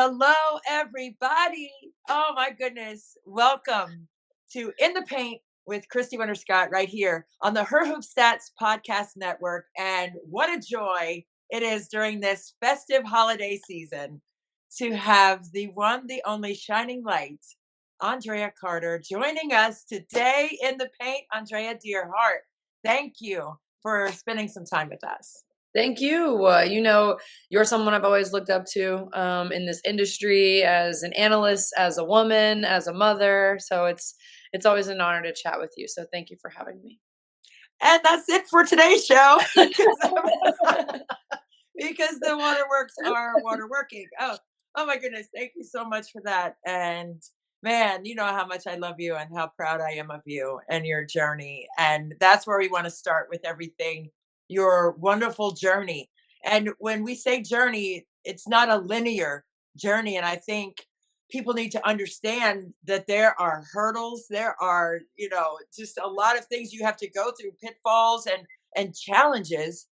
Hello, everybody. Oh, my goodness. Welcome to In the Paint with Christy Scott right here on the Her Hoop Stats Podcast Network. And what a joy it is during this festive holiday season to have the one, the only shining light, Andraya Carter, joining us today in the paint. Andrea, dear heart, thank you for spending some time with us. Thank you. You're someone I've always looked up to in this industry as an analyst, as a woman, as a mother. So it's always an honor to chat with you. So thank you for having me. And that's it for today's show because the waterworks are waterworking. Oh my goodness. Thank you so much for that. And man, you know how much I love you and how proud I am of you and your journey. And that's where we want to start with everything, your wonderful journey. And when we say journey, it's not a linear journey. And I think people need to understand that there are hurdles, there are, just a lot of things you have to go through, pitfalls and challenges.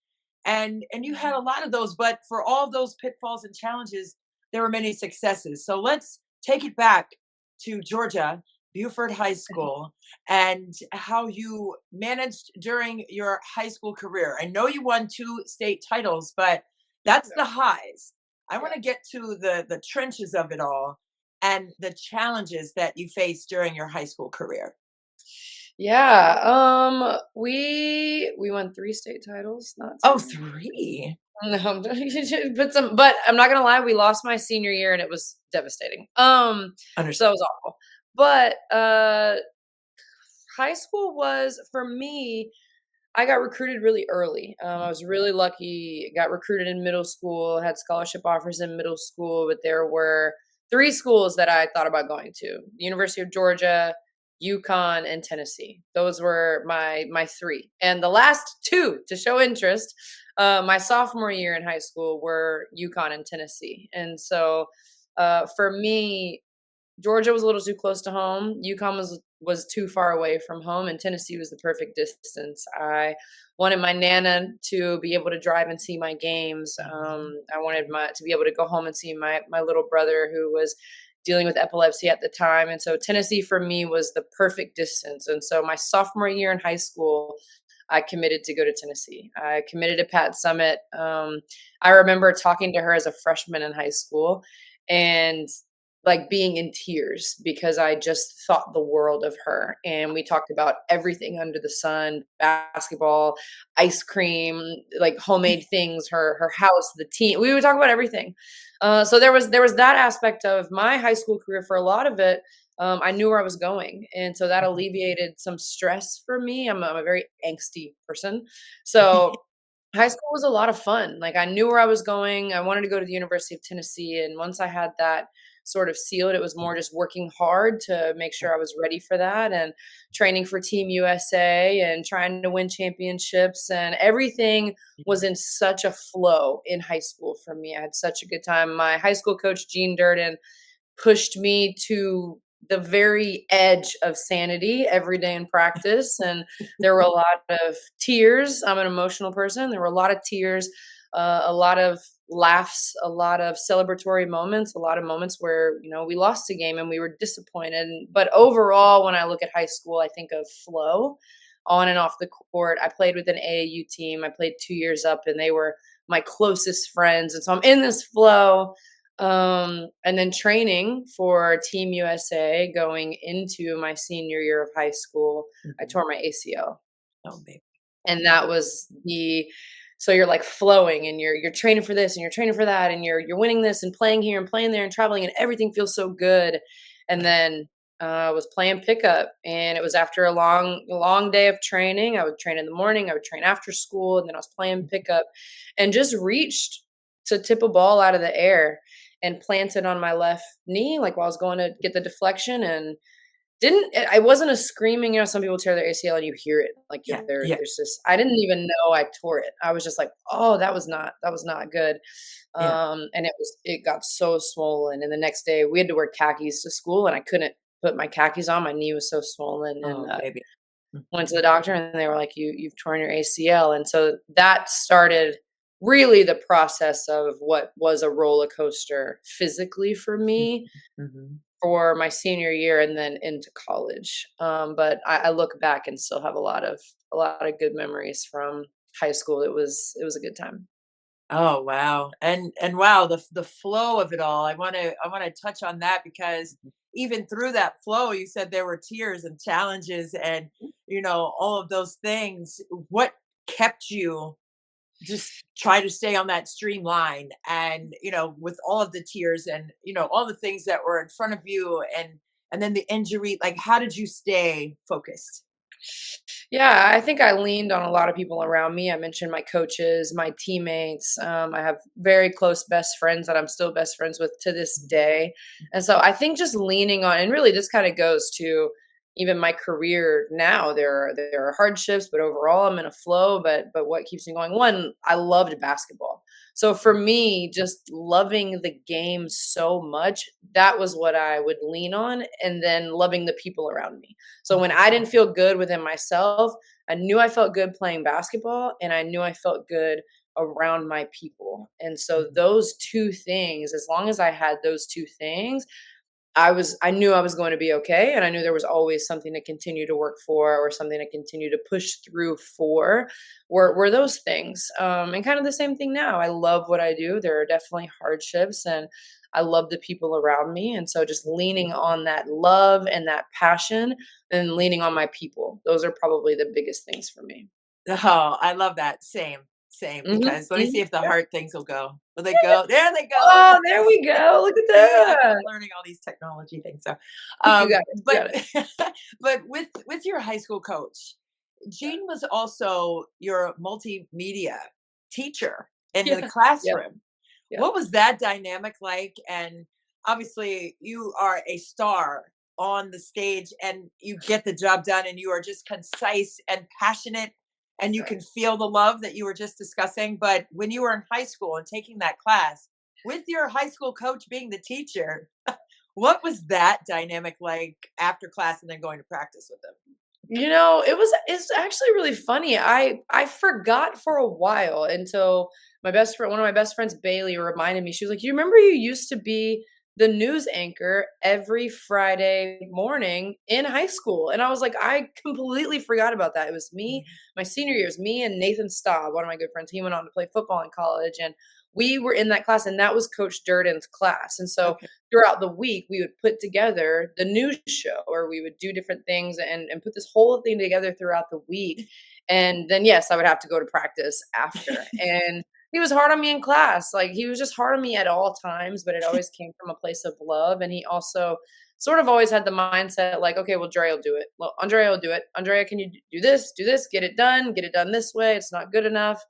And you had a lot of those, but for all of those pitfalls and challenges, there were many successes. So let's take it back to Georgia, Buford High School, and how you managed during your high school career. I know you won 2 state titles, but that's the highs. I want to get to the trenches of it all and the challenges that you faced during your high school career. Yeah. We won 3 state titles. Not Oh, 3. No, but I'm not gonna lie, we lost my senior year and it was devastating. So it was awful. But high school was, for me, I got recruited really early. I was really lucky, got recruited in middle school, had scholarship offers in middle school, but there were 3 schools that I thought about going to: the University of Georgia, UConn, and Tennessee. Those were my 3. And the last 2, to show interest, my sophomore year in high school, were UConn and Tennessee. And so for me, Georgia was a little too close to home. UConn was too far away from home, and Tennessee was the perfect distance. I wanted my Nana to be able to drive and see my games. I wanted to be able to go home and see my little brother, who was dealing with epilepsy at the time. And so Tennessee for me was the perfect distance. And so my sophomore year in high school, I committed to go to Tennessee. I committed to Pat Summitt. I remember talking to her as a freshman in high school and like being in tears because I just thought the world of her. And we talked about everything under the sun: basketball, ice cream, like homemade things, her house, the team. We would talk about everything. So there was that aspect of my high school career. For a lot of it, I knew where I was going. And so that alleviated some stress for me. I'm a very angsty person. So high school was a lot of fun. Like, I knew where I was going. I wanted to go to the University of Tennessee. And once I had that sort of sealed, it was more just working hard to make sure I was ready for that, and training for Team USA and trying to win championships. And everything was in such a flow in high school for me. I had such a good time. My high school coach, Gene Durden, pushed me to the very edge of sanity every day in practice. And there were a lot of tears. I'm an emotional person. There were a lot of tears, a lot of laughs, a lot of celebratory moments, a lot of moments where, we lost a game and we were disappointed. But overall, when I look at high school, I think of flow on and off the court. I played with an AAU team. I played 2 years up, and they were my closest friends. And so I'm in this flow. And then training for Team USA going into my senior year of high school, I tore my ACL. Oh, baby. And that was so you're like flowing, and you're training for this and you're training for that, and you're winning this and playing here and playing there and traveling, and everything feels so good. And then I was playing pickup, and it was after a long day of training. I would train in the morning, I would train after school, and then I was playing pickup, and just reached to tip a ball out of the air and planted on my left knee, like while I was going to get the deflection, and I wasn't a screaming, some people tear their ACL and you hear it. Like, there's just, I didn't even know I tore it. I was just like, oh, that was not good. And it got so swollen. And the next day we had to wear khakis to school, and I couldn't put my khakis on. My knee was so swollen. And baby. Went to the doctor, and they were like, you've torn your ACL. And so that started really the process of what was a roller coaster physically for me Mhm. for my senior year and then into college. But I look back and still have a lot of good memories from high school. It was a good time. Oh, wow. And wow, the flow of it all. I want to touch on that because even through that flow, you said there were tears and challenges and all of those things. What kept you just try to stay on that streamline and with all of the tears and all the things that were in front of you and then the injury, like how did you stay focused? Yeah, I think I leaned on a lot of people around me. I mentioned my coaches, my teammates. I have very close best friends that I'm still best friends with to this day. And so I think just leaning on, and really this kind of goes to even my career now. There are hardships, but overall I'm in a flow. But what keeps me going? One, I loved basketball. So for me, just loving the game so much, that was what I would lean on, and then loving the people around me. So when I didn't feel good within myself, I knew I felt good playing basketball and I knew I felt good around my people. And so those two things, as long as I had those two things, I knew I was going to be okay, and I knew there was always something to continue to work for or something to continue to push through for, were those things. And kind of the same thing now. I love what I do. There are definitely hardships, and I love the people around me. And so just leaning on that love and that passion and leaning on my people. Those are probably the biggest things for me. Oh, I love that. Same, Mhm, because let me see mhm. if the Yeah. heart things will go. Will they go? There they go. Oh, there we go. Look at See, I'm that. learning all these technology things. So, You got it. You but got it. but with your high school coach, Jean was also your multimedia teacher in the Yeah. Yep. classroom. Yep. What was that dynamic like? And obviously, you are a star on the stage and you get the job done and you are just concise and passionate and you can feel the love that you were just discussing. But when you were in high school and taking that class with your high school coach being the teacher, what was that dynamic like after class and then going to practice with them? It's actually really funny. I forgot for a while until one of my best friends, Bailey, reminded me. She was like, "You remember you used to be the news anchor every Friday morning in high school?" And I was like, "I completely forgot about that." It was me, my senior year, it was me and Nathan Staub, one of my good friends. He went on to play football in college, and we were in that class, and that was Coach Durden's class. And so Okay. throughout the week, we would put together the news show, or we would do different things and put this whole thing together throughout the week. And then, yes, I would have to go to practice after. And he was hard on me in class. Like, he was just hard on me at all times, but it always came from a place of love. And he also sort of always had the mindset like, okay, well, Dre will do it. Well, Andrea will do it. Andrea, can you do this, get it done this way. It's not good enough.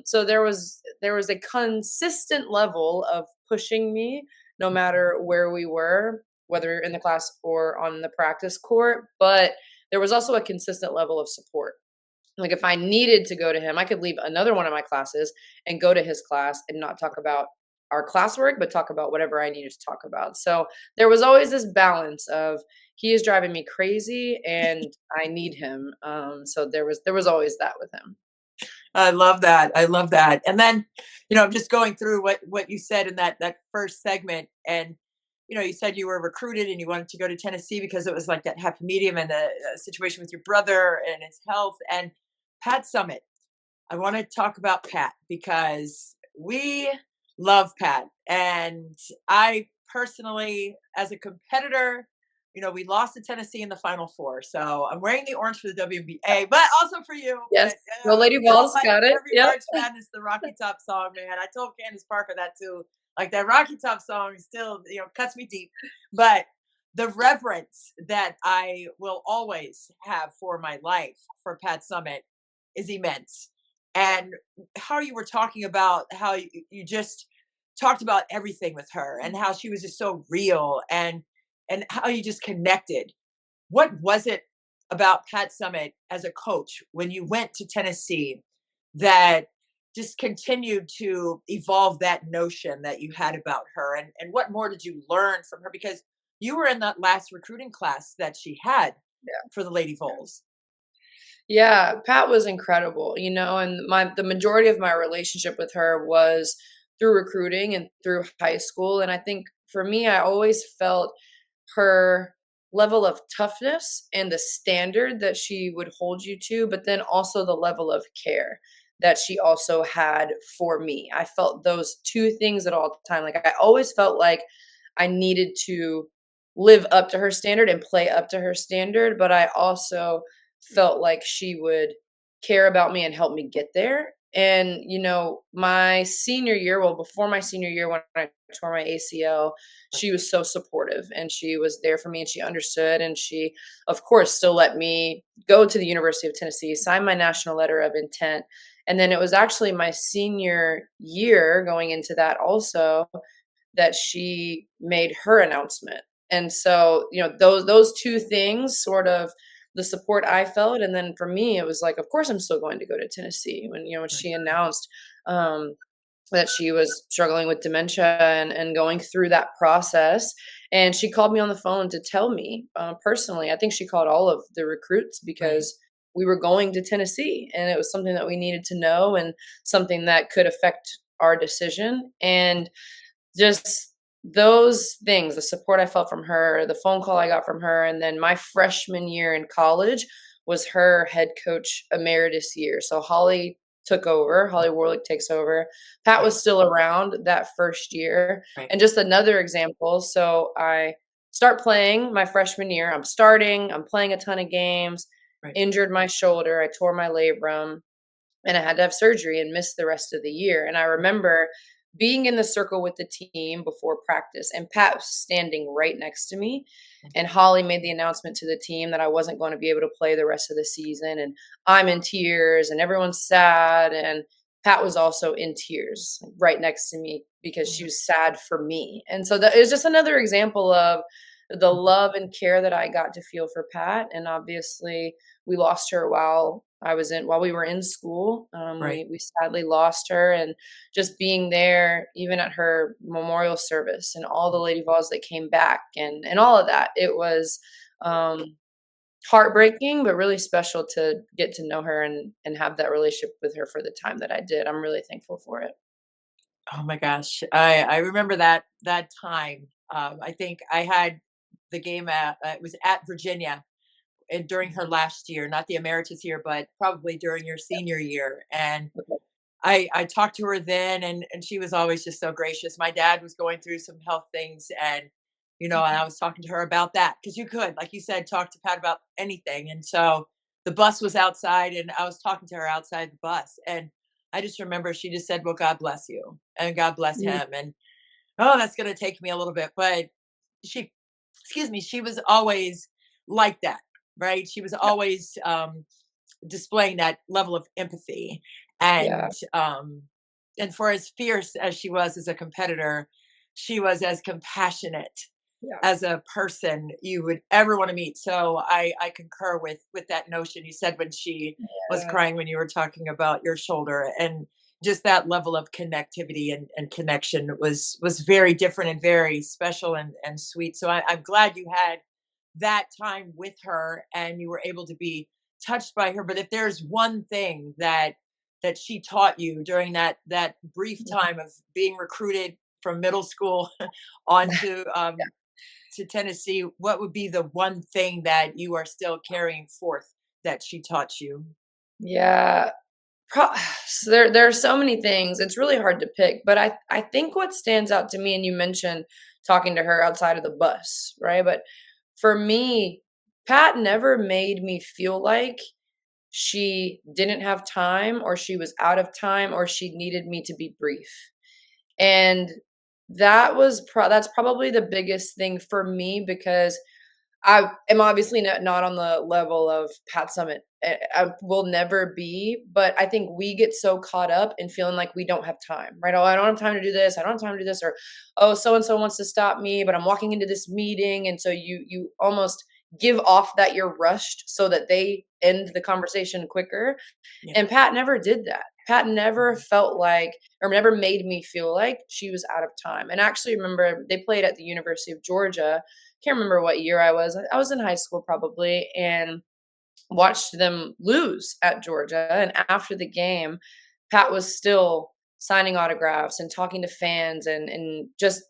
So there was a consistent level of pushing me no matter where we were, whether in the class or on the practice court. But there was also a consistent level of support. Like if I needed to go to him, I could leave another one of my classes and go to his class and not talk about our classwork, but talk about whatever I needed to talk about. So there was always this balance of he is driving me crazy and I need him. So there was always that with him. I love that. I love that. And then, I'm just going through what you said in that first segment, and you said you were recruited and you wanted to go to Tennessee because it was like that happy medium and the situation with your brother and his health and Pat Summitt. I want to talk about Pat because we love Pat, and I personally, as a competitor, we lost to Tennessee in the Final Four, so I'm wearing the orange for the WNBA, but also for you. Yes. But Go Lady still, Vols, like got it. every Yep. March Madness, the Rocky Top song, man. I told Candace Parker that too. Like that Rocky Top song still, cuts me deep. But the reverence that I will always have for my life for Pat Summitt is immense. And how you were talking about how you just talked about everything with her and how she was just so real and how you just connected. What was it about Pat Summitt as a coach when you went to Tennessee that just continued to evolve that notion that you had about her? And what more did you learn from her? Because you were in that last recruiting class that she had Yeah. for the Lady Vols. Yeah, Pat was incredible, and the majority of my relationship with her was through recruiting and through high school. And I think for me, I always felt her level of toughness and the standard that she would hold you to, but then also the level of care that she also had for me. I felt those two things at all the time. Like I always felt like I needed to live up to her standard and play up to her standard, but I also felt like she would care about me and help me get there. And, my senior year, well, before my senior year, when I tore my ACL, she was so supportive and she was there for me and she understood. And she, of course, still let me go to the University of Tennessee, sign my national letter of intent. And then it was actually my senior year going into that also that she made her announcement. And so, those two things sort of the support I felt. And then for me, it was like, of course I'm still going to go to Tennessee when Right. she announced that she was struggling with dementia and going through that process. And she called me on the phone to tell me personally. I think she called all of the recruits Right. because we were going to Tennessee and it was something that we needed to know and something that could affect our decision. And just those things, the support I felt from her, the phone call I got from her, and then my freshman year in college was her head coach emeritus year. So Holly took over, Holly Warlick takes over. Pat Right. was still around that first year. Right. And just another example, so I start playing my freshman year. I'm playing a ton of games, Right. injured my shoulder, I tore my labrum and I had to have surgery and miss the rest of the year. And I remember being in the circle with the team before practice and Pat was standing right next to me. And Holly made the announcement to the team that I wasn't going to be able to play the rest of the season. And I'm in tears and everyone's sad. And Pat was also in tears right next to me because she Mhm. was sad for me. And so that is just another example of the Mhm. love and care that I got to feel for Pat. And obviously, we lost her while we were in school. Right. We sadly lost her, and just being there, even at her memorial service, and all the Lady Vols that came back, and all of that, it was um, heartbreaking, but really special to get to know her and have that relationship with her for the time that I did. I'm really thankful for it. Oh my gosh. I remember that time. I think I had the game at it was at Virginia and during her last year, not the emeritus year, but probably during your senior year. And Okay. I talked to her then, and she was always just so gracious. My dad was going through some health things, and and I was talking to her about that because you could, like you said, talk to Pat about anything. And so the bus was outside, and I was talking to her outside the bus, and I just remember she just said, "Well, God bless you, and God bless Mm, him." And oh, that's going to take me a little bit, but she, excuse me, she was always like that, right? She was always displaying that level of empathy, yeah, and for as fierce as she was as a competitor, she was as compassionate yeah, as a person you would ever want to meet. So I concur with that notion you said when she was yeah, crying when you were talking about your shoulder, and just that level of connectivity and connection was very different and very special and sweet. So I'm glad you had that time with her and you were able to be touched by her. But if there's one thing that she taught you during that brief time of being recruited from middle school on yeah. to Tennessee, what would be the one thing that you are still carrying forth that she taught you? Yeah. Pro so there are so many things, it's really hard to pick, but I think what stands out to me, and you mentioned talking to her outside of the bus, right? But for me, Pat never made me feel like she didn't have time or she was out of time or she needed me to be brief. And that's probably the biggest thing for me because I am obviously not on the level of Pat Summitt. I will never be, but I think we get so caught up in feeling like we don't have time, right? Oh, I don't have time to do this. I don't have time to do this, or oh, so and so wants to stop me, but I'm walking into this meeting, and so you almost give off that you're rushed so that they end the conversation quicker. Yeah. And Pat never did that. Pat never Mhm. felt like or never made me feel like she was out of time. And actually remember they played at the University of Georgia. Can't remember what year I was. I was in high school probably, and watched them lose at Georgia. And after the game, Pat was still signing autographs and talking to fans and just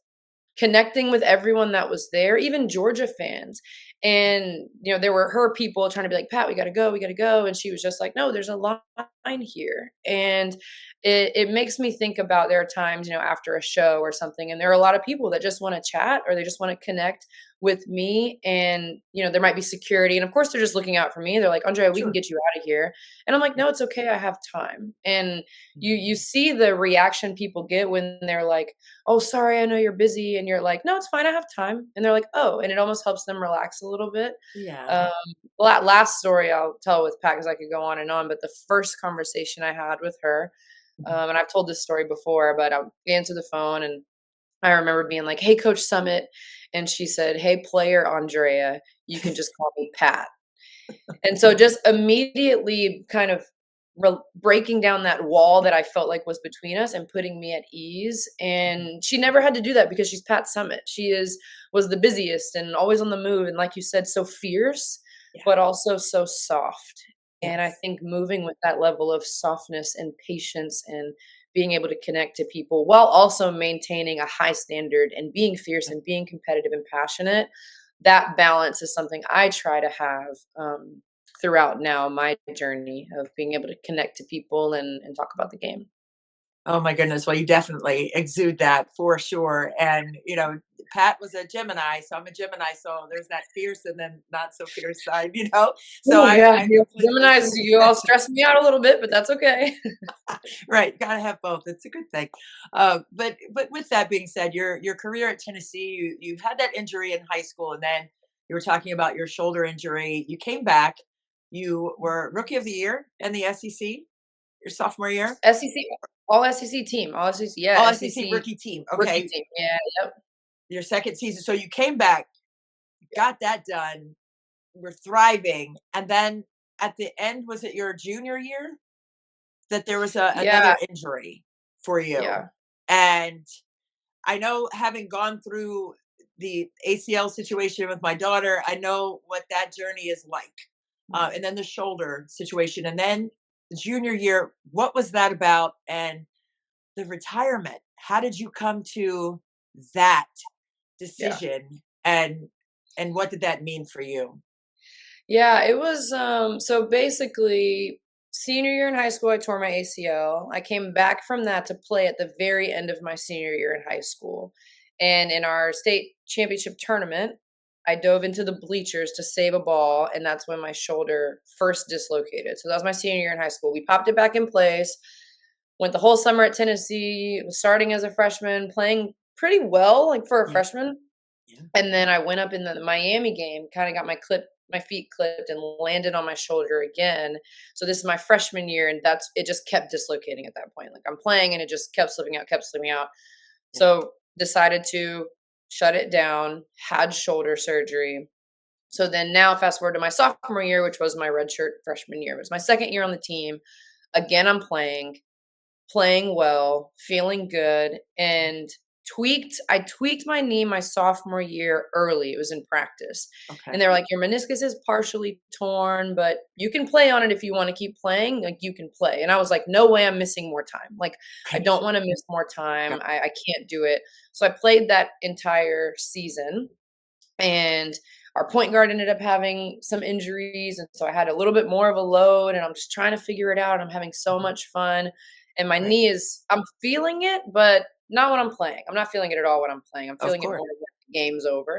connecting with everyone that was there, even Georgia fans. And, there were her people trying to be like, Pat, we got to go, we got to go. And she was just like, no, there's a line here. And it makes me think about there are times, after a show or something, and there are a lot of people that just want to chat or they just want to connect with me. And, there might be security. And of course, they're just looking out for me. They're like, Andrea, we can Sure. get you out of here. And I'm like, no, it's okay. I have time. And you see the reaction people get when they're like, oh, sorry, I know you're busy. And you're like, no, it's fine. I have time. And they're like, oh, and it almost helps them relax a little bit. Yeah. Um, last story I'll tell with Pat, because I could go on and on, but the first conversation I had with her, Mhm. and I've told this story before, but I answered the phone and I remember being like, hey, Coach Summitt. And she said, hey, player Andrea, you can just call me Pat. And so just immediately kind of breaking down that wall that I felt like was between us and putting me at ease. And she never had to do that because she's Pat Summitt. Was the busiest and always on the move. And like you said, so fierce, Yeah. but also so soft. And I Yes. think moving with that level of softness and patience and being able to connect to people while also maintaining a high standard and being fierce and being competitive and passionate, that balance is something I try to have throughout now my journey of being able to connect to people and talk about the game. Oh my goodness. Well, you definitely exude that for sure. And, Pat was a Gemini, so I'm a Gemini. So there's that fierce and then not so fierce side, So Oh yeah, I you completely Geminis, you all stress me out a little bit, but that's okay. right. Gotta have both. It's a good thing. But with that being said, your career at Tennessee, you had that injury in high school, and then you were talking about your shoulder injury. You came back. You were rookie of the year in the SEC your sophomore year. SEC, all SEC team, all SEC, yeah, All SEC SEC rookie team. rookie Okay, team. Yeah, yep, your second season. So you came back, yeah, got that done. We're thriving, and then at the end, was it your junior year that there was yeah, another injury for you? yeah, And I know, having gone through the ACL situation with my daughter, I know what that journey is like. mhm, And then the shoulder situation, and then the junior year. What was that about? And the retirement. How did you come to that yeah. decision? And what did that mean for you? Yeah, it was so basically senior year in high school I tore my ACL. I came back from that to play at the very end of my senior year in high school. And in our state championship tournament, I dove into the bleachers to save a ball and that's when my shoulder first dislocated. So that was my senior year in high school. We popped it back in place. Went the whole summer at Tennessee, was starting as a freshman, playing pretty well like for a Yeah, freshman. yeah, And then I went up in the Miami game, kinda got my feet clipped and landed on my shoulder again. So this is my freshman year, and that's it just kept dislocating at that point. Like, I'm playing and it just kept slipping out, kept slipping out. yeah. So, decided to shut it down, had shoulder surgery. So then now fast forward to my sophomore year, which was my redshirt freshman year. It was my second year on the team. Again, I'm playing well, feeling good, and I tweaked my knee my sophomore year early. It was in practice. Okay. And they were like, your meniscus is partially torn, but you can play on it if you want to keep playing. Like you can play. And I was like, no way I'm missing more time. Like I Right. don't want to miss more Yeah. time. I can't do it. So I played that entire season and our point guard ended up having some injuries and so I had a little bit more of a load and I'm just trying to figure it out. I'm having so Mhm. much fun and my Right. knee is I'm feeling it but not when I'm playing. I'm not feeling it at all when I'm playing. I'm Of feeling it course. more when the game's over.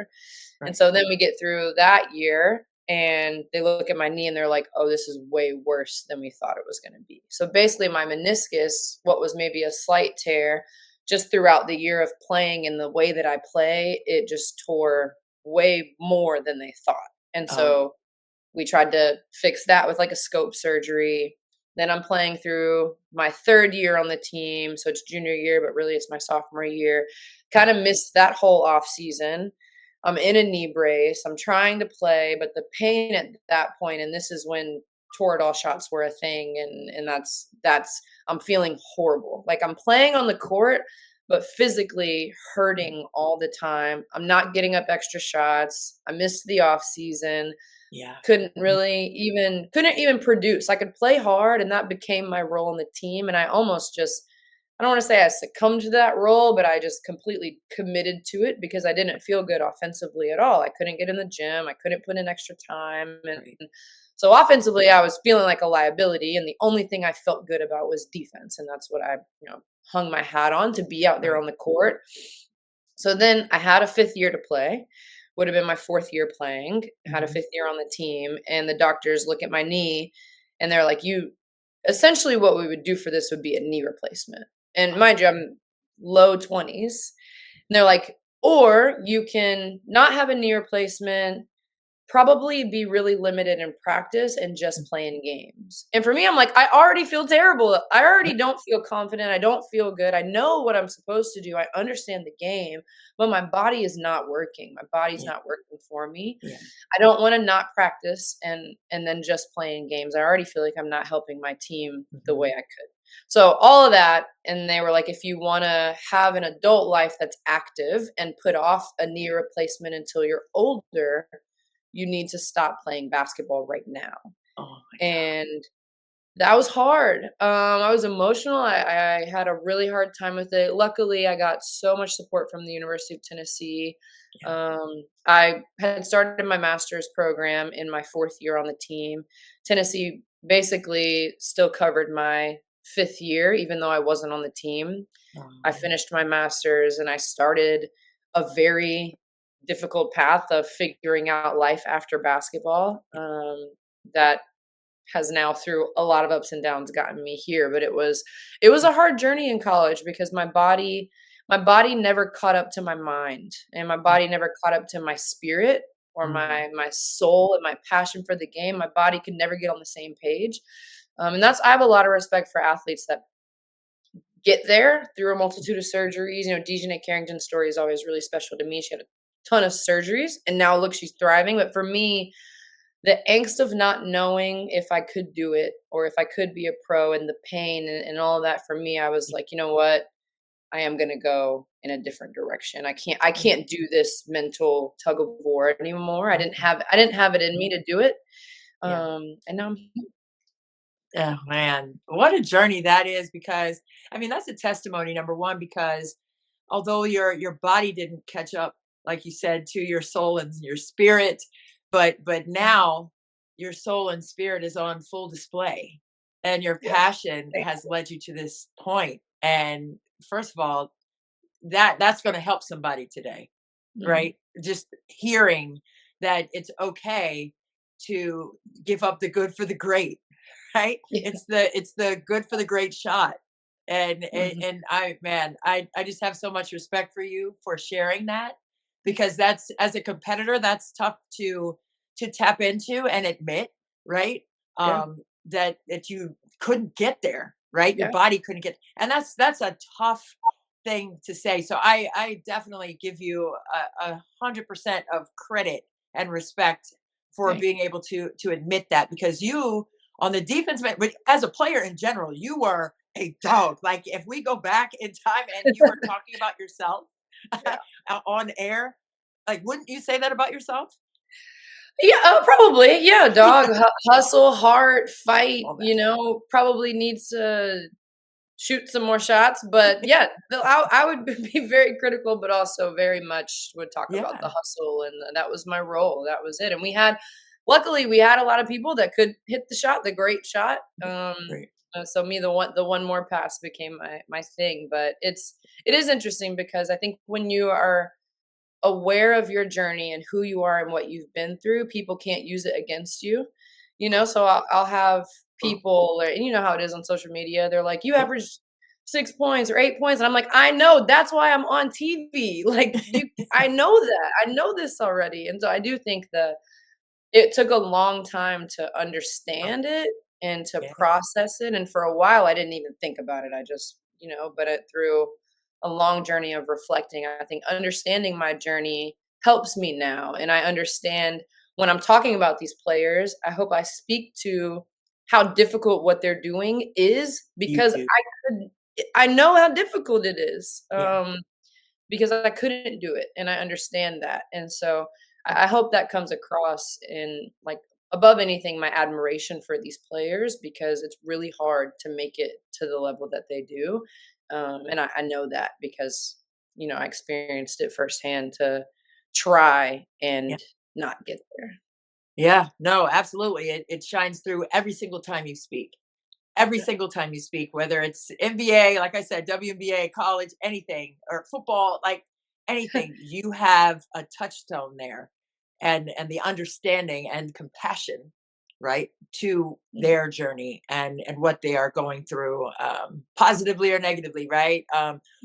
And Right. so then we get through that year and they look at my knee and they're like, "Oh, this is way worse than we thought it was going to be." So basically my meniscus, what was maybe a slight tear, just throughout the year of playing and the way that I play, it just tore way more than they thought. And Oh, so we tried to fix that with like a scope surgery. Then I'm playing through my third year on the team. So it's junior year, but really it's my sophomore year. Kind of missed that whole off season. I'm in a knee brace. I'm trying to play, but the pain at that point, and this is when Toradol shots were a thing, and that's I'm feeling horrible. Like I'm playing on the court, but physically hurting all the time. I'm not getting up extra shots. I missed the off season. Yeah. Couldn't even produce. I could play hard, and that became my role in the team, and I almost just, I don't wanna say I succumbed to that role, but I just completely committed to it because I didn't feel good offensively at all. I couldn't get in the gym, I couldn't put in extra time, and Right. so offensively, I was feeling like a liability, and the only thing I felt good about was defense, and that's what I, hung my hat on, to be out there Right. on the court. So then I had a 5th year to play, would have been my 4th year playing, had a Mhm. 5th year on the team, and the doctors look at my knee, and they're like, "You," essentially what we would do for this would be a knee replacement. And Oh, mind you, I'm low 20s, and they're like, "Or you can not have a knee replacement, probably be really limited in practice and mm, just play in games." And for me, I'm like, I already feel terrible. I yeah, already don't feel confident. I don't feel good. I know what I'm supposed to do. I understand the game, but my body is not working. My body's yeah, not working for me. yeah. I don't want to not practice and then just play in games. I already feel like I'm not helping my team the way Mhm. I could. So all of that, and they were like, if you want to have an adult life that's active and put off a knee replacement until you're older, you need to stop playing basketball right now. Oh my god. And that was hard. I was emotional. I had a really hard time with it. Luckily, I got so much support from the University of Tennessee. Yeah. I had started my master's program in my 4th year on the team. Tennessee basically still covered my 5th year, even though I wasn't on the team. I Um, finished my master's and I started a very difficult path of figuring out life after basketball, that has now, through a lot of ups and downs, gotten me here. But it was a hard journey in college because my body never caught up to my mind, and my mm, body never caught up to my spirit or mhm. my soul and my passion for the game. My body could never get on the same page. And that's I have a lot of respect for athletes that get there through a multitude of surgeries. Dejanay Carrington's story is always really special to me. She had a ton of surgeries, and now look, she's thriving. But for me, the angst of not knowing if I could do it or if I could be a pro, and the pain and all of that, for me, I was like, you know what? I am gonna go in a different direction. I can't do this mental tug of war anymore. I Oh, didn't have I didn't have it in me to do it. yeah. And now I'm Oh man, what a journey that is because I mean that's a testimony number one because although your body didn't catch up like you said to your soul and your spirit, but now your soul and spirit is on full display and your yeah, passion thank has led you to this point. And first of all, that's going to help somebody today, you. Mhm. right? Just hearing that it's okay to give up the good for the great, right? Yeah. It's the good for the great shot. And and, Mhm. and I man, I just have so much respect for you for sharing that because that's as a competitor, that's tough to tap into and admit, right? Yeah. That you couldn't get there, right? Your Yeah. body couldn't get, and that's a tough thing to say. So I definitely give you 100% of credit and respect for Thank being able to admit that because you on the defensive end, but as a player in general, you were a dog. Like if we go back in time and you were you. talking about yourself Yeah. on air, like wouldn't you say that about yourself? Yeah, probably. Yeah, dog, hustle, heart, fight, All that. probably needs to shoot some more shots. But yeah, I would be very critical, but also very much would talk about the Yeah. hustle, and that was my role. That was it. And luckily, we had a lot of people that could hit the shot, the great shot. Right. So me, the one more pass became my thing. But it is interesting because I think when you are aware of your journey and who you are and what you've been through, people can't use it against you. So I'll have Oh, people, and you know how it is on social media. They're like, "You yeah. averaged 6 points or 8 points," and I'm like, "I know. That's why I'm on TV. Like I know that. I know this already." And so I do think that it took a long time to Oh, understand it and to yeah. process it. And for a while, I didn't even think about it. I just, but through a long journey of reflecting, I think understanding my journey helps me now. And I understand when I'm talking about these players, I hope I speak to how difficult what they're doing is, You because do. I know how difficult it is. Yeah. Because I couldn't do it, and I understand that, and so I Okay. hope that comes across in, like, above anything, my admiration for these players because it's really hard to make it to the level that they do, and I know that because, I experienced it firsthand to try Yeah. and not get there. Yeah. No, absolutely. It shines through every single time you speak. Every Yeah. single time you speak, whether it's NBA, like I said, WNBA, college, anything, or football, like anything, you have a touchstone there, and the understanding and compassion, right, to Yeah. their journey and what they are going through, positively or negatively, right,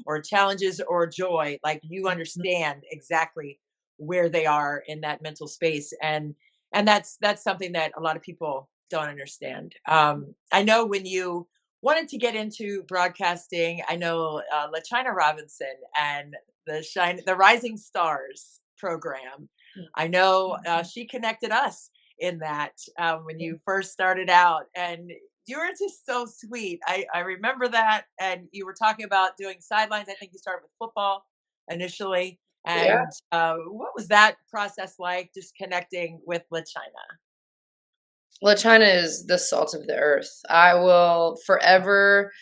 or challenges or joy. Like you Mhm. understand exactly where they are in that mental space, and that's something that a lot of people don't understand. I know when you wanted to get into broadcasting, I know LaChina Robinson and the Rising Stars program. I know Mhm. she connected us in that when you first started out, and you were just so sweet. I remember that, and you were talking about doing sidelines. I think you started with football initially, Yeah. and what was that process like? Just connecting with LaChina. Well, China is the salt of the earth. I will forever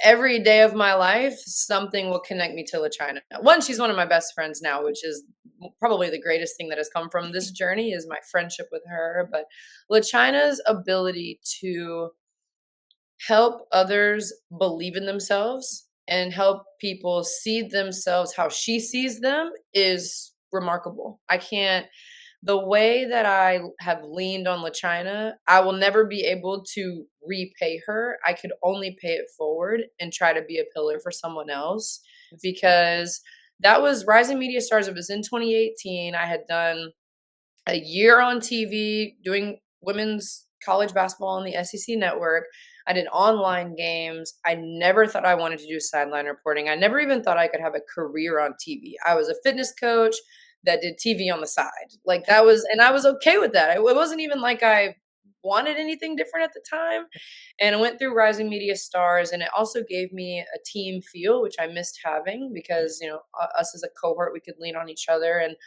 every day of my life, something will connect me to LaChina. One, she's one of my best friends now, which is probably the greatest thing that has come from this journey is my friendship with her. But LaChina's ability to help others believe in themselves and help people see themselves how she sees them is remarkable. I can't the way that I have leaned on LaChina, I will never be able to repay her. I could only pay it forward and try to be a pillar for someone else That's because that was Rising Media Stars. It was in 2018. I had done a year on TV doing women's college basketball on the SEC network. I did online games. I never thought I wanted to do sideline reporting. I never even thought I could have a career on TV. I was a fitness coach that did TV on the side. Like that was, and I was okay with that. It wasn't even like I wanted anything different at the time. And I went through Rising Media Stars, and it also gave me a team feel, which I missed having yeah, because, us as a cohort, we could lean on each other. And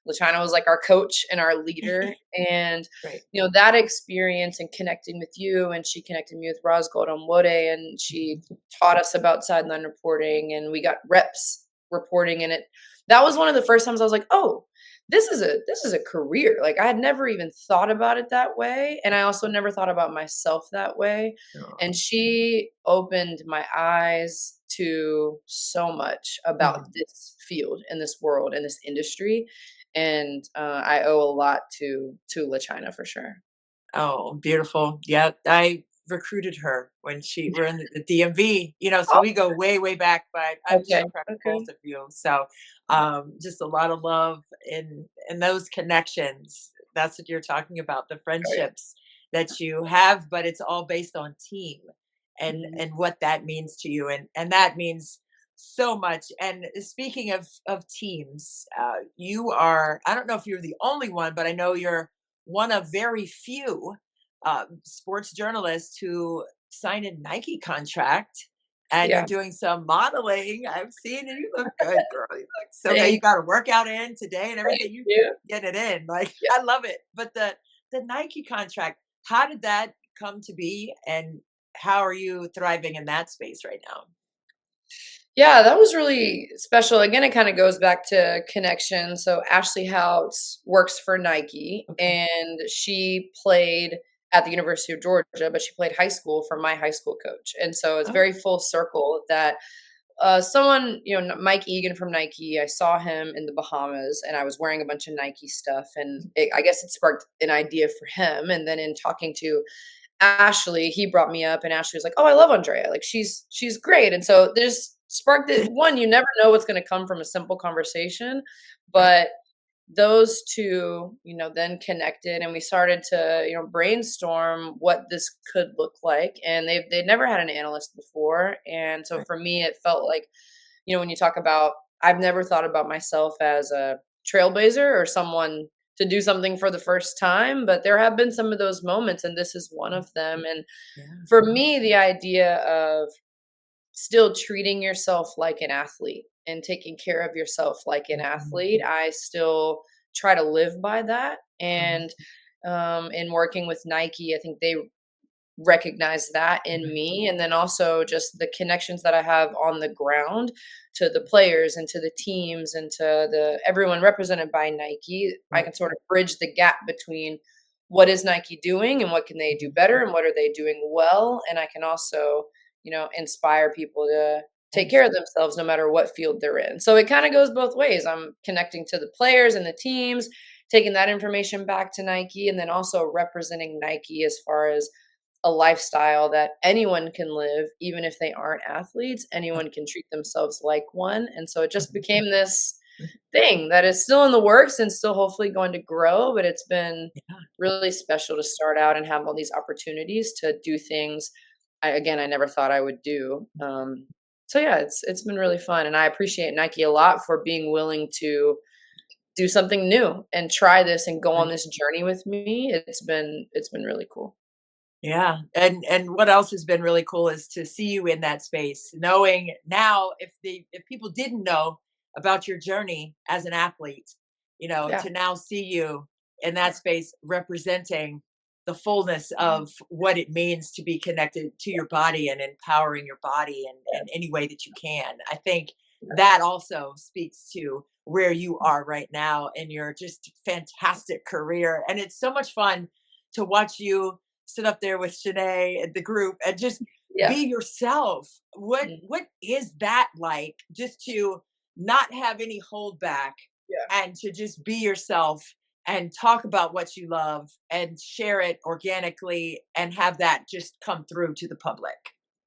LaChina was like our coach and our leader. And, great. that experience and connecting with you, and she connected me with Roz Goldamwode, and she taught us about sideline reporting, and we got reps reporting in it. That was one of the first times I was like, oh, this is a career. Like I had never even thought about it that way. And I also never thought about myself that way. Oh, And she opened my eyes to so much about mhm. this field and this world and this industry. And I owe a lot to LaChina for sure. Oh, beautiful. Yeah, I recruited her when she were in the DMV, so Oh, we go way, way back, but I'm okay. so proud of both Okay. of you. So, just a lot of love in those connections. That's what you're talking about, the Oh, yeah. friendships that you have, but it's all based on team Mhm. and what that means to you. And that means so much. And speaking of teams, you are, I don't know if you're the only one, but I know you're one of very few sports journalists who signed a Nike contract, and you're Yeah. doing some modeling. I've seen it. You look good, girl. You look so good. You Thank got a workout in today and everything. You you. get it in. Like Yeah. I love it. But the Nike contract, how did that come to be, and how are you thriving in that space right now? Yeah, that was really special. Again, it kind of goes back to connection. So Ashley Houts works for Nike, Okay. and she played at the University of Georgia, but she played high school for my high school coach. And so it's Oh, very full circle that someone, Mike Egan from Nike, I saw him in the Bahamas, and I was wearing a bunch of Nike stuff, and I guess it sparked an idea for him. And then in talking to Ashley, he brought me up, and Ashley was like, "Oh, I love Andrea. Like she's great." And so there's sparked it. One, you never know what's going to come from a simple conversation, right. but those two, then connected, and we started to, brainstorm what this could look like. And they'd never had an analyst before, and so Right. for me, it felt like, when you talk about, I've never thought about myself as a trailblazer or someone to do something for the first time, but there have been some of those moments, and this is one Mm, of them. And yeah. for me, the idea of still treating yourself like an athlete and taking care of yourself like an athlete. Mhm. I still try to live by that. And Mhm. in working with Nike, I think they recognize that in Mhm. me. And then also just the connections that I have on the ground to the players and to the teams and to the everyone represented by Nike. I Right. can sort of bridge the gap between what is Nike doing and what can they do Mhm. better and what are they doing well. And I can also, inspire people to take Nice. care of themselves no matter what field they're in. So it kind of goes both ways. I'm connecting to the players and the teams, taking that information back to Nike, and then also representing Nike as far as a lifestyle that anyone can live, even if they aren't athletes. Anyone can treat themselves like one. And so it just Mhm. became this Mhm. thing that is still in the works and still hopefully going to grow. But it's been Yeah. really special to start out and have all these opportunities to do things I never thought I would do. So yeah, it's been really fun, and I appreciate Nike a lot for being willing to do something new and try this and go on Nice. this journey with me. It's been really cool. Yeah, and what else has been really cool is to see you in that space, knowing now if people didn't know about your journey as an athlete, Yeah. to now see you in that space representing the fullness of what it means to be connected to your body and empowering your body in any way that you can. I think that also speaks to where you are right now in your just fantastic career. And it's so much fun to watch you sit up there with Shanae and the group and just Yeah. be yourself. What Mm. what is that like? Just to not have any holdback Yeah. and to just be yourself and talk about what you love and share it organically and have that just come through to the public.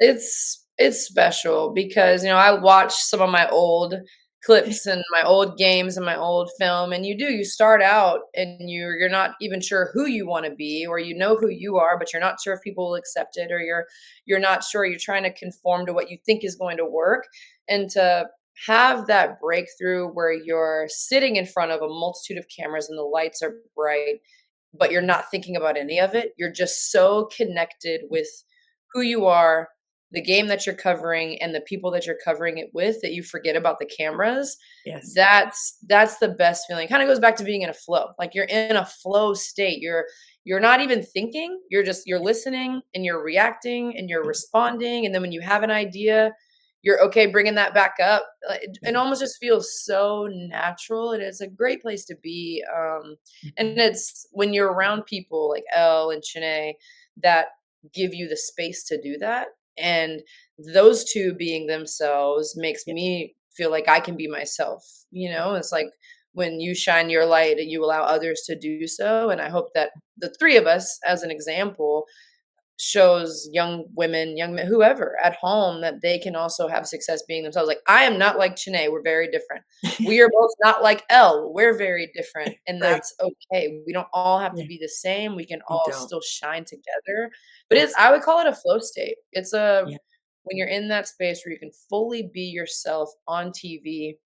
It's special because, I watch some of my old clips and my old games and my old film, and you start out and you're not even sure who you wanna be, or you know who you are, but you're not sure if people will accept it, or you're not sure, you're trying to conform to what you think is going to work, and to have that breakthrough where you're sitting in front of a multitude of cameras and the lights are bright, but you're not thinking about any of it. You're just so connected with who you are, the game that you're covering, and the people that you're covering it with that you forget about the cameras. Yes. That's the best feeling. It kind of goes back to being in a flow. Like you're in a flow state. You're not even thinking. You're listening and you're reacting and you're responding. And then when you have an idea, you're okay bringing that back up. It Yeah. almost just feels so natural, and it's a great place to be. And Mhm. it's when you're around people like Elle and Chene that give you the space to do that. And those two being themselves makes Yeah. me feel like I can be myself. It's like when you shine your light and you allow others to do so. And I hope that the three of us, as an example, shows young women, young men, whoever at home that they can also have success being themselves. Like I am not like Chene, we're very different. We are both not like Elle, we're very different, and Right. that's okay. We don't all have to Yeah. be the same. We can You all don't. still shine together. But it's Yes. I would call it a flow state. It's a Yeah. when you're in that space where you can fully be yourself on TV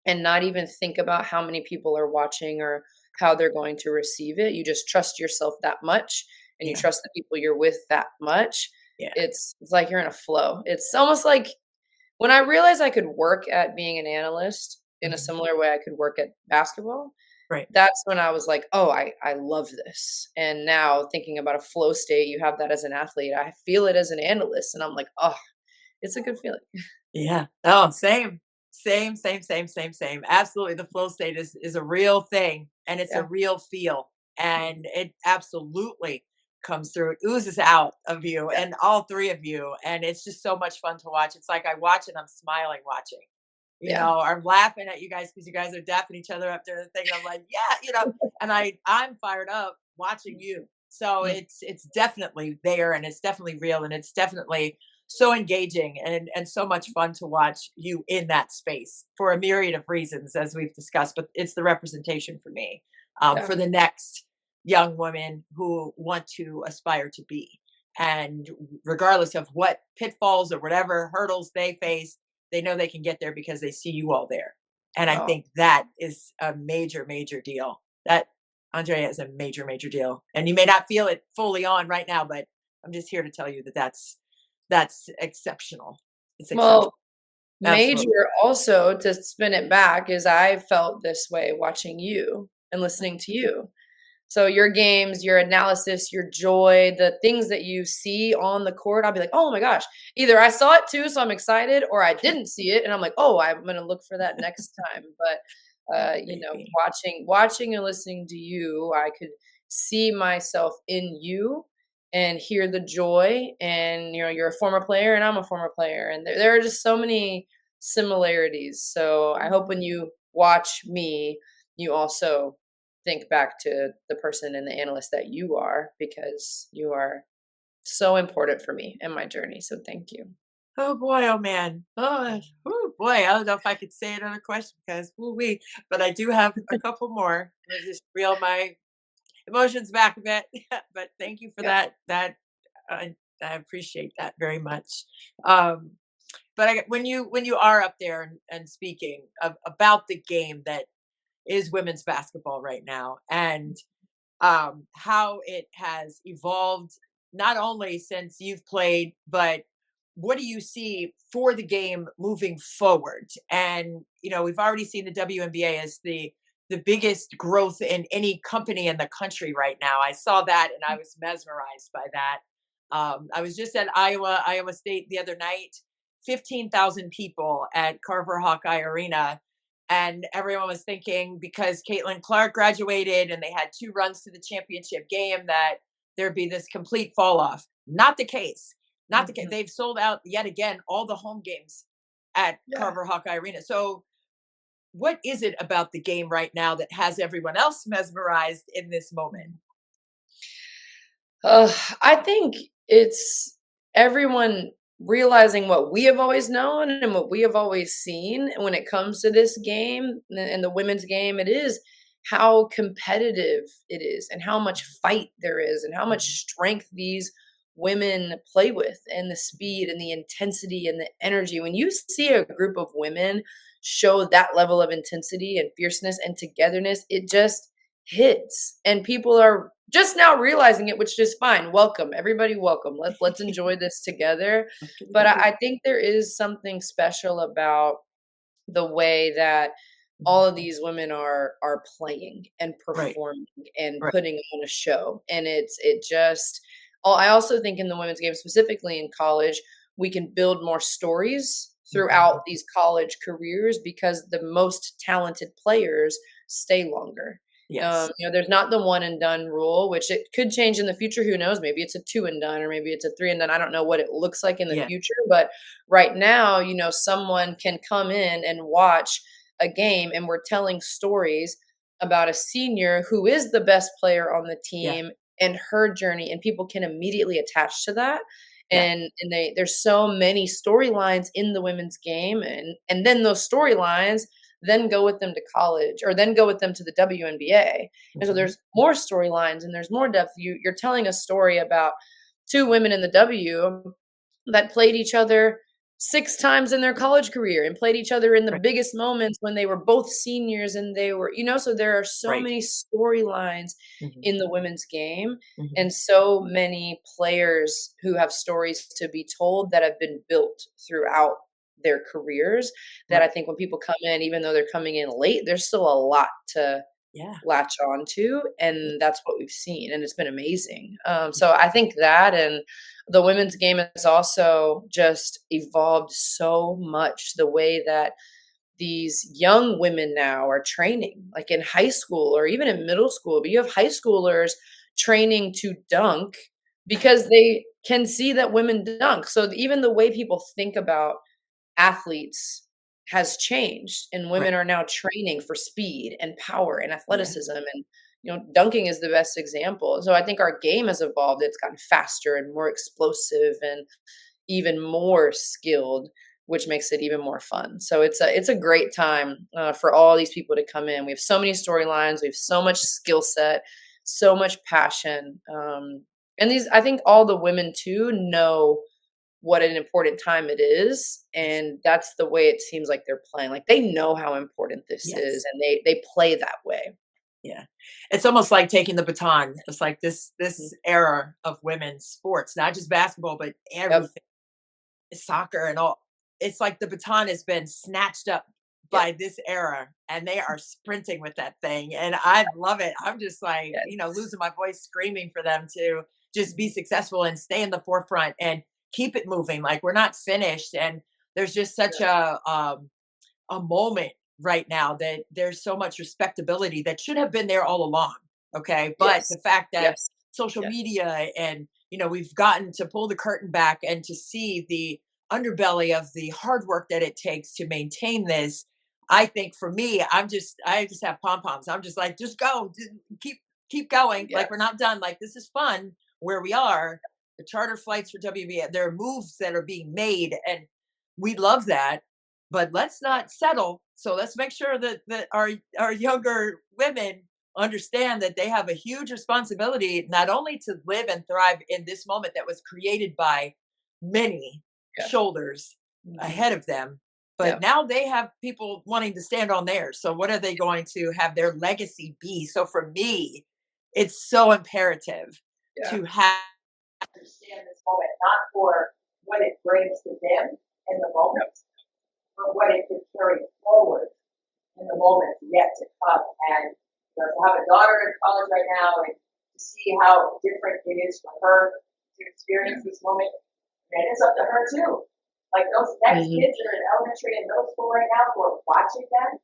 and not even think about how many people are watching or how they're going to receive it. You just trust yourself that much and you Yeah. trust the people you're with that much. Yeah. It's like you're in a flow. It's almost like when I realized I could work at being an analyst in a Mhm. similar way I could work at basketball, Right. that's when I was like, "Oh, I love this." And now thinking about a flow state, you have that as an athlete. I feel it as an analyst and I'm like, "Oh, it's a good feeling." Yeah. Oh, same. Same, same, same, same, same. Absolutely. The flow state is a real thing and it's a Yeah. real feel. And it absolutely comes through. It oozes out of you Yeah. and all three of you. And it's just so much fun to watch. It's like I watch and I'm smiling watching. Yeah. I'm laughing at you guys because you guys are dapping each other up there and thing. I'm like, yeah, and I'm fired up watching you. So Mm. it's definitely there and it's definitely real and it's definitely so engaging and so much fun to watch you in that space for a myriad of reasons as we've discussed, but it's the representation for me, Yeah. for the next young women who want to aspire to be, and regardless of what pitfalls or whatever hurdles they face, they know they can get there because they see you all there. And I Oh, think that is a major, major deal. That Andrea is a major, major deal. And you may not feel it fully on right now, but I'm just here to tell you that that's exceptional. It's exceptional. Well, major Absolutely. also to spin it back is I felt this way watching you and listening to you. So your games, your analysis, your joy, the things that you see on the court, I'll be like, "Oh my gosh." Either I saw it too, so I'm excited, or I didn't see it and I'm like, "Oh, I'm gonna look for that next time." But, Oh, you know, baby. watching and listening to you, I could see myself in you and hear the joy, and, you know, you're a former player and I'm a former player, and there are just so many similarities. So I hope when you watch me, you also think back to the person and the analyst that you are, because you are so important for me and my journey. So thank you. Oh boy, oh man. Oh, ooh, boy, I don't know if I could say another question because ooh wee, but I do have a couple more. Let's just reel my emotions back a bit. But thank you for Yeah. that. I appreciate that very much. Um, but when you are up there and speaking about the game that is women's basketball right now, and how it has evolved, not only since you've played, but what do you see for the game moving forward? And we've already seen the WNBA as the biggest growth in any company in the country right now. I saw that and I was mesmerized by that. I was just at Iowa State the other night, 15,000 people at Carver Hawkeye Arena, and everyone was thinking because Caitlin Clark graduated and they had two runs to the championship game that there'd be this complete fall off. Not the case. Not the case. Mhm. They've sold out yet again all the home games at Yeah. Carver Hawkeye Arena. So, what is it about the game right now that has everyone else mesmerized in this moment? I think it's everyone realizing what we have always known and what we have always seen when it comes to this game and the women's game. It is how competitive it is and how much fight there is and how much Mhm. strength these women play with, and the speed and the intensity and the energy. When you see a group of women show that level of intensity and fierceness and togetherness, it just hits, and people are just now realizing it, which is fine. Welcome, everybody, welcome. Let's enjoy this together. Okie But dokie. I think there is something special about the way that Mhm. all of these women are playing and Right, performing and right. putting on a show, and it just I also think in the women's game, specifically in college, we can build more stories throughout Mhm. these college careers because the most talented players stay longer. Yes. You know, there's not the one and done rule, which it could change in the future. Who knows? Maybe it's a two and done, or maybe it's a three and done. I don't know what it looks like in the Yeah. future, but right now, you know, someone can come in and watch a game, and we're telling stories about a senior who is the best player on the Yeah. team and her journey, and people can immediately attach to that. Yeah. And there's so many storylines in the women's game, and then those storylines then go with them to college, or then go with them to the WNBA. And so Mhm. there's more storylines and there's more depth. You're telling a story about two women in the W that played each other 6 times in their college career and played each other in the Right. biggest moments when they were both seniors, and they were, you know, so there are so Right. many storylines Mhm. in the women's game, Mhm. and so many players who have stories to be told that have been built throughout their careers, that I Right. think when people come in, even though they're coming in late, there's still a lot to Yeah. latch on to, Yeah. and that's what we've seen, and it's been amazing. So I think that, and the women's game has also just evolved so much, the way that these young women now are training, like in high school or even in middle school, but you have high schoolers training to dunk because they can see that women dunk. So even the way people think about athletes has changed, and Right. women are now training for speed and power and Yeah. athleticism, and you know, dunking is the best example. So I think our game has evolved. It's gotten faster and more explosive and even more skilled, which makes it even more fun. So it's a great time for all these people to come in. We have so many storylines, we have so much skill set, so much passion, and these, I think all the women too know what an important time it is, Yes. and that's the way it seems like they're playing. Like, they know how important this is, Yes. and they play that way. Yeah. It's almost like taking the baton. It's like Mhm. this era of women's sports, not just basketball, but Yep. everything, soccer and all. it's like the baton has been snatched up Yep. by this era and they are sprinting with that thing. And I love it. I'm just like, Yes. losing my voice screaming for them to just be successful and stay in the forefront and keep it moving. Like we're not finished. And there's just such Yeah. a moment right now that there's so much respectability that should have been there all along. Okay. But Yes. the fact that Yes. social Yes. media and, we've gotten to pull the curtain back and to see the underbelly of the hard work that it takes to maintain this. I think for me, I just have pom poms. I'm just like, just go, keep going. Like we're Yes. not done. Like this is fun where we are. The charter flights for WBA, there are moves that are being made, and we love that. But let's not settle. So let's make sure that our younger women understand that they have a huge responsibility not only to live and thrive in this moment that was created by many Yeah. shoulders Mhm. ahead of them, but Yep. now they have people wanting to stand on theirs. So what are they going to have their legacy be? So for me, it's so imperative Yeah. to have understand this moment, not for what it brings to them in the Yep. moment, but what it could carry forward in the moments yet to come. And to have a daughter in college right now and to see how different it is for her to experience Yeah. this moment, and it's up to her too. Like those next Mhm. kids that are in elementary and middle school right now who are watching them,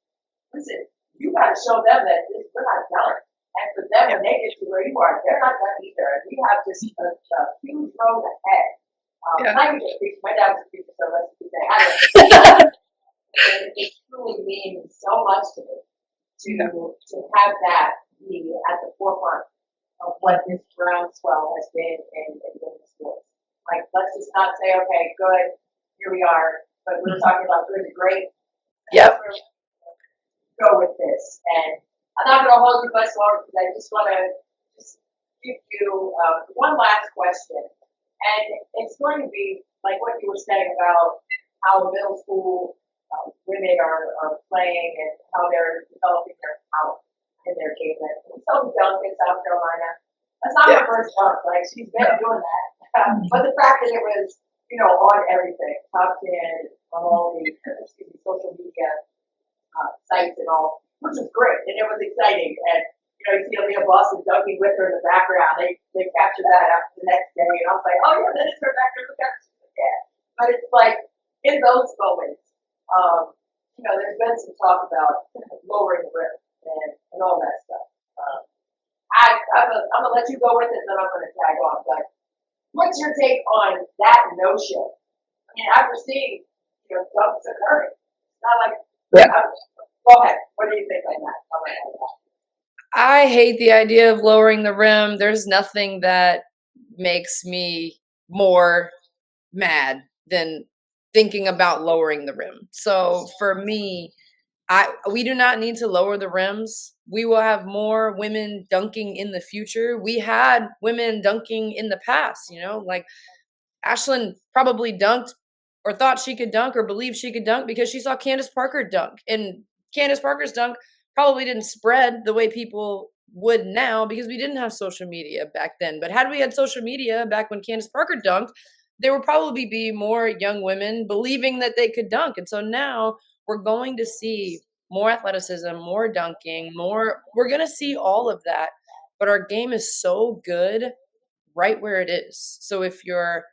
listen, you got to show them that we're not done. And for them, Yep. when they get to where you are, they're not done either. And we have just a huge road ahead. Yeah. I can just preach. My dad was a preacher, so let's just say, it truly means so much to me Yeah. to have that be at the forefront of what this groundswell has been in women's sports. Like, let's just not say, okay, good, here we are, but we were talking about good to great. That's Yep. where we go with this. And I'm not going to hold you much longer because I just want to just give you one last question. And it's going to be like what you were saying about how middle school women are playing and how they're developing their talent in their game. And we saw the dunk in South Carolina. That's not Yeah. her first dunk. Like she's been No. doing that. But the fact that it was, on everything, top 10, on all the social media sites and all, which was great. And it was exciting. And, you see Leah Boston dunking with her in the background. They captured that after the next day. And I was like, oh, yeah, that is her back there. Look at her. Yeah. But it's like, in those moments, there's been some talk about lowering the rim and all that stuff. I'm going to let you go with it, and then I'm going to tag on. But what's your take on that notion? I mean, after seeing, dunks occurring, it's not like, Yeah. go ahead. What do you think on that? I hate the idea of lowering the rim. There's nothing that makes me more mad than thinking about lowering the rim. So for me, we do not need to lower the rims. We will have more women dunking in the future. We had women dunking in the past, like Ashlyn probably dunked or thought she could dunk or believed she could dunk because she saw Candace Parker dunk. And Candace Parker's dunk probably didn't spread the way people would now because we didn't have social media back then. But had we had social media back when Candace Parker dunked, there would probably be more young women believing that they could dunk. And so now we're going to see more athleticism, more dunking, we're going to see all of that. But our game is so good right where it is. So if you're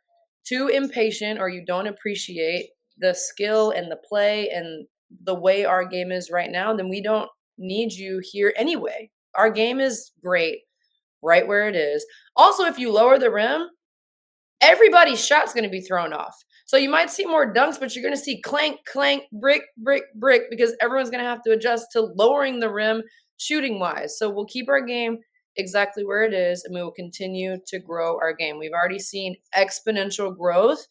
too impatient or you don't appreciate the skill and the play and the way our game is right now, then we don't need you here anyway. Our game is great right where it is. Also, if you lower the rim, everybody's shot's going to be thrown off. So you might see more dunks, but you're going to see clank, clank, brick, brick, brick, because everyone's going to have to adjust to lowering the rim shooting wise. So we'll keep our game exactly where it is, and we will continue to grow our game. We've already seen exponential growth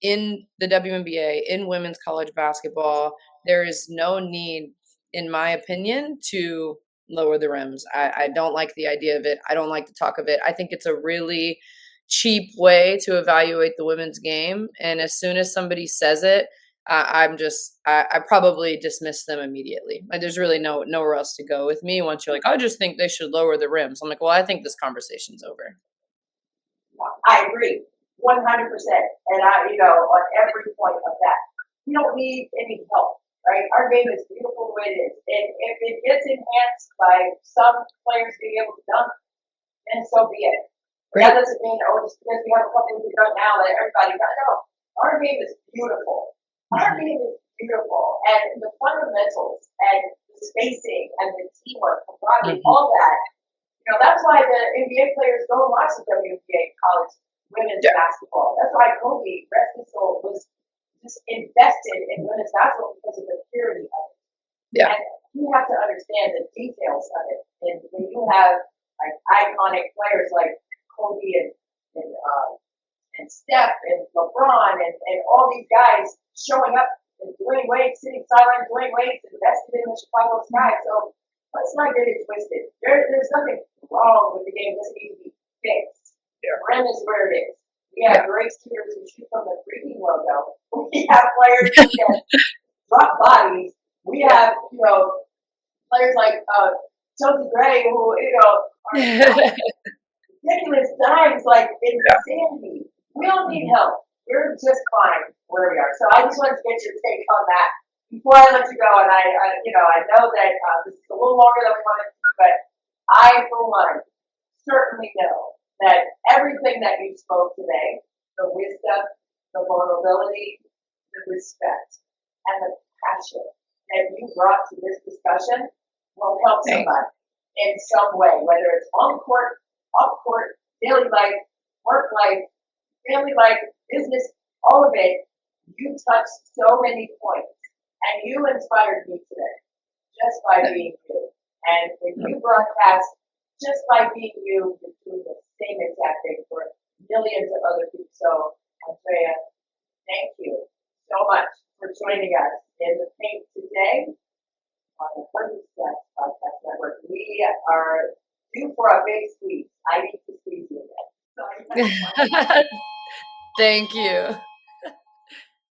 in the WNBA, in women's college basketball. There is no need, in my opinion, to lower the rims. I don't like the idea of it. I don't like the talk of it. I think it's a really cheap way to evaluate the women's game. And as soon as somebody says it, I probably dismiss them immediately. Like, there's really nowhere else to go with me once you're like, I just think they should lower the rims. I'm like, well, I think this conversation's over. I agree, 100%. And on every point of that. we don't need any help, right? Our game is beautiful the way it is. And if it gets enhanced by some players being able to dunk, then so be it. That doesn't mean, oh, just because we have a couple who dunk now that everybody does. No, our game is beautiful. Our game is beautiful. And the fundamentals and the spacing and the teamwork, camaraderie, all that, that's why the NBA players go and watch the WNBA college women's basketball. That's why Kobe, rest his soul, was just invested in women's basketball because of the purity of it. Yeah. And you have to understand the details of it. And when you have like iconic players like Kobe and Steph and LeBron and all these guys showing up and Dwayne Wade sitting sideline, Dwayne Wade invested in the Chicago Sky. So let's not get it twisted. There's nothing wrong with the game. It doesn't need to be fixed. The rim is where it is. We have great shooters who shoot from the 3D logo. We have players who can drop bodies. We have, players like Chelsea Gray who, are ridiculous dimes, like insanity. We don't need help. We're just fine where we are. So I just wanted to get your take on that before I let you go. And I know that this is a little longer than we wanted to do, but I, for one, certainly know that everything that you spoke today, the wisdom, the vulnerability, the respect, and the passion that you brought to this discussion will help somebody in some way, whether it's on court, off court, daily life, work life, family life, business, all of it. You touched so many points, and you inspired me today just by being you. And when you broadcast, just by being you, you're doing the same exact thing for millions of other people. So, Andraya, thank you so much for joining us in the paint today on the Perfect Steps Podcast Network. We are due for a big squeeze. I need to squeeze you again. So Thank you.